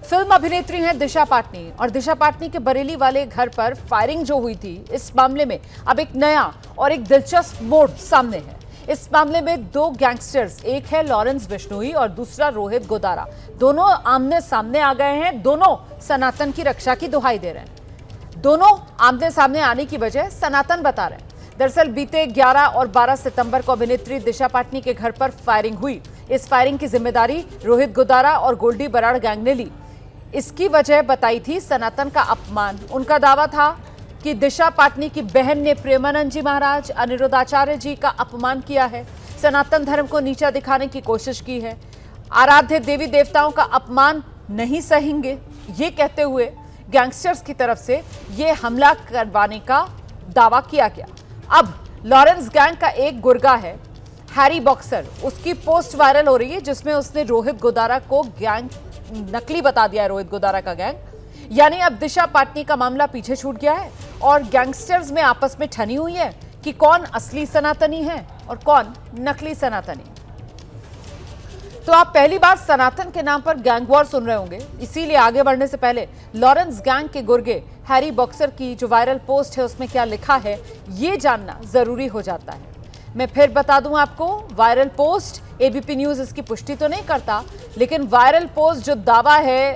Film अभिनेत्री हैं दिशा पाटनी और दिशा पाटनी के बरेली वाले घर पर फायरिंग जो हुई थी, इस मामले में अब एक नया और एक दिलचस्प मोड़ सामने है। इस मामले में दो गैंगस्टर्स, एक है लॉरेंस बिश्नोई और दूसरा रोहित गोदारा, दोनों आमने सामने आ गए हैं। दोनों सनातन की रक्षा की दुहाई दे रहे हैं। दोनों आमने सामने आने की वजह सनातन बता रहे हैं। दरअसल बीते 11 और 12 सितंबर को अभिनेत्री दिशा पाटनी के घर पर फायरिंग हुई। इस फायरिंग की जिम्मेदारी रोहित गोदारा और गोल्डी बराड़ गैंग ने ली। इसकी वजह बताई थी सनातन का अपमान। उनका दावा था कि दिशा पाटनी की बहन ने प्रेमानंद जी महाराज, अनिरुद्धाचार्य जी का अपमान किया है, सनातन धर्म को नीचा दिखाने की कोशिश की है, आराध्य देवी देवताओं का अपमान नहीं सहेंगे, ये कहते हुए गैंगस्टर्स की तरफ से ये हमला करवाने का दावा किया गया। अब लॉरेंस गैंग का एक गुर्गा है हैरी बॉक्सर, उसकी पोस्ट वायरल हो रही है जिसमें उसने रोहित गोदारा को गैंग नकली बता दिया है। रोहित गोदारा का गैंग, यानी अब दिशा पाटनी का मामला पीछे छूट गया है और गैंगस्टर्स में आपस में ठनी हुई है कि कौन असली सनातनी है और कौन नकली सनातनी। तो आप पहली बार सनातन के नाम पर गैंग वॉर सुन रहे होंगे, इसीलिए आगे बढ़ने से पहले लॉरेंस गैंग के गुर्गे हैरी बॉक्सर की जो वायरल पोस्ट है उसमें क्या लिखा है ये जानना जरूरी हो जाता है। मैं फिर बता दूं आपको, वायरल पोस्ट एबीपी न्यूज इसकी पुष्टि तो नहीं करता, लेकिन वायरल पोस्ट जो दावा है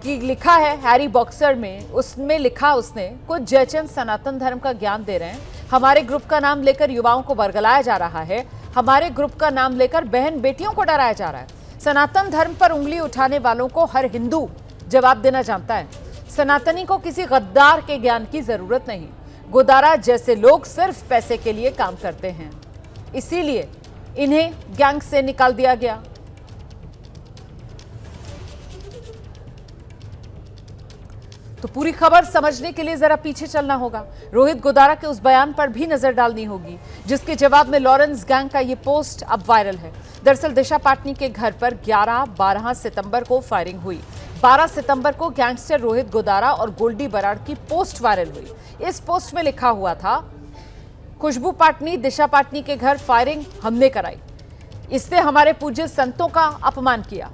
कि लिखा है हैरी बॉक्सर में, उसमें लिखा उसने कुछ जयचंद सनातन धर्म का ज्ञान दे रहे हैं, हमारे ग्रुप का नाम लेकर युवाओं को बरगलाया जा रहा है, हमारे ग्रुप का नाम लेकर बहन बेटियों को डराया जा रहा है। सनातन धर्म पर उंगली उठाने वालों को हर हिंदू जवाब देना जानता है। सनातनी को किसी गद्दार के ज्ञान की जरूरत नहीं। गोदारा जैसे लोग सिर्फ पैसे के लिए काम करते हैं, इसीलिए इन्हें गैंग से निकाल दिया गया। तो पूरी खबर समझने के लिए जरा पीछे चलना होगा। रोहित गोदारा के उस बयान पर भी नजर डालनी होगी जिसके जवाब में लॉरेंस गैंग का ये पोस्ट अब वायरल है। दरअसल दिशा पाटनी के घर पर 11-12 सितंबर को फायरिंग हुई। 12 सितंबर को गैंगस्टर रोहित गोदारा और गोल्डी बराड़ की पोस्ट वायरल हुई। इस पोस्ट में लिखा हुआ था, खुशबू पाटनी, दिशा पाटनी के घर फायरिंग हमने कराई, इससे हमारे पूज्य संतों का अपमान किया,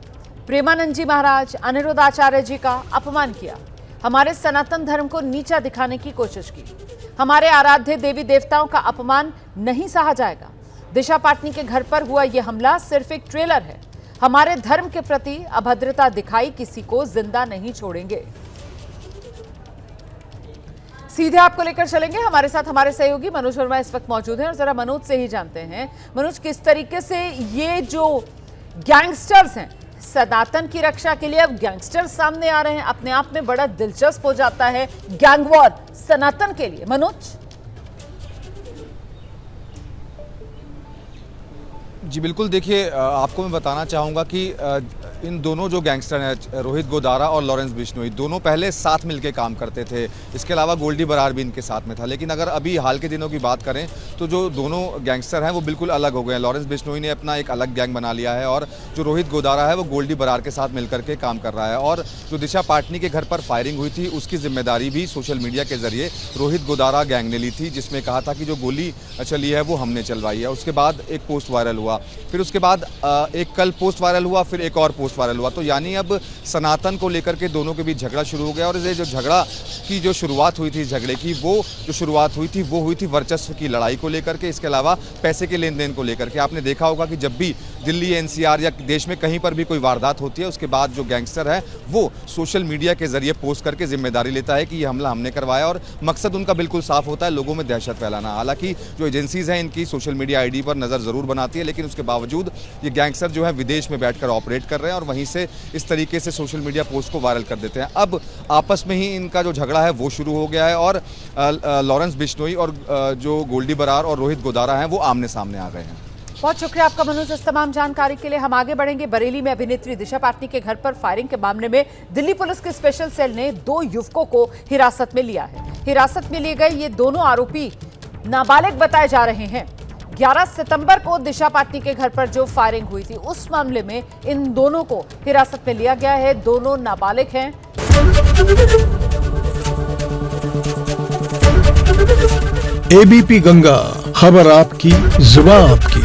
प्रेमानंद जी महाराज, अनिरुद्धाचार्य जी का अपमान किया, हमारे सनातन धर्म को नीचा दिखाने की कोशिश की, हमारे आराध्य देवी देवताओं का अपमान नहीं सहा जाएगा। दिशा पाटनी के घर पर हुआ यह हमला सिर्फ एक ट्रेलर है। हमारे धर्म के प्रति अभद्रता दिखाई किसी को जिंदा नहीं छोड़ेंगे। सीधे आपको लेकर चलेंगे, हमारे साथ हमारे सहयोगी मनोज वर्मा इस वक्त मौजूद हैं और जरा मनोज से ही जानते हैं, मनोज किस तरीके से ये जो गैंगस्टर्स हैं सनातन की रक्षा के लिए अब गैंगस्टर्स सामने आ रहे हैं, अपने आप में बड़ा दिलचस्प हो जाता है गैंग वॉर सनातन के लिए। मनोज जी बिल्कुल, देखिए आपको मैं बताना चाहूँगा कि इन दोनों जो गैंगस्टर हैं रोहित गोदारा और लॉरेंस बिश्नोई, दोनों पहले साथ मिलकर काम करते थे। इसके अलावा गोल्डी बराड़ भी इनके साथ में था। लेकिन अगर अभी हाल के दिनों की बात करें तो जो दोनों गैंगस्टर हैं वो बिल्कुल अलग हो गए हैं। लॉरेंस बिश्नोई ने अपना एक अलग गैंग बना लिया है और जो रोहित गोदारा है वो गोल्डी बराड़ के साथ मिलकर के काम कर रहा है। और जो दिशा पाटनी के घर पर फायरिंग हुई थी उसकी जिम्मेदारी भी सोशल मीडिया के जरिए रोहित गोदारा गैंग ने ली थी, जिसमें कहा था कि जो गोली चली है वो हमने चलवाई है। उसके बाद एक पोस्ट वायरल हुआ, फिर उसके बाद एक कल पोस्ट वायरल हुआ, फिर एक और पोस्ट वायरल हुआ। तो यानी अब सनातन को लेकर के दोनों के बीच झगड़ा शुरू हो गया। और ये जो झगड़ा की जो शुरुआत हुई थी, झगड़े की वो जो शुरुआत हुई थी वर्चस्व की लड़ाई को लेकर के, इसके अलावा पैसे के लेन देन को लेकर के। आपने देखा होगा कि जब भी दिल्ली, एनसीआर या देश में कहीं पर भी कोई वारदात होती है उसके बाद जो गैंगस्टर है वो सोशल मीडिया के जरिए पोस्ट करके जिम्मेदारी लेता है कि ये हमला हमने करवाया और मकसद उनका बिल्कुल साफ होता है, लोगों में दहशत फैलाना। हालांकि जो एजेंसीज हैं इनकी सोशल मीडिया आईडी पर नज़र ज़रूर बनाती है, लेकिन उसके बावजूद ये गैंगस्टर जो है विदेश में बैठकर ऑपरेट कर रहे हैं और वहीं से इस तरीके से सोशल मीडिया पोस्ट को वायरल कर देते हैं। अब आपस में ही इनका जो झगड़ा है वो शुरू हो गया है और लॉरेंस बिश्नोई और जो गोल्डी बराड़ और रोहित गोदारा हैं वो आमने सामने आ गए हैं। बहुत शुक्रिया आपका मनोज इस तमाम जानकारी के लिए। हम आगे बढ़ेंगे। बरेली में अभिनेत्री दिशा पाटनी के घर पर फायरिंग के मामले में दिल्ली पुलिस के स्पेशल सेल ने 2 युवकों को हिरासत में लिया है। हिरासत में लिए गए ये दोनों आरोपी नाबालिग बताए जा रहे हैं। 11 सितंबर को दिशा पाटनी के घर पर जो फायरिंग हुई थी उस मामले में इन दोनों को हिरासत में लिया गया है। दोनों नाबालिग हैं। एबीपी गंगा, खबर आपकी, जुबान आपकी।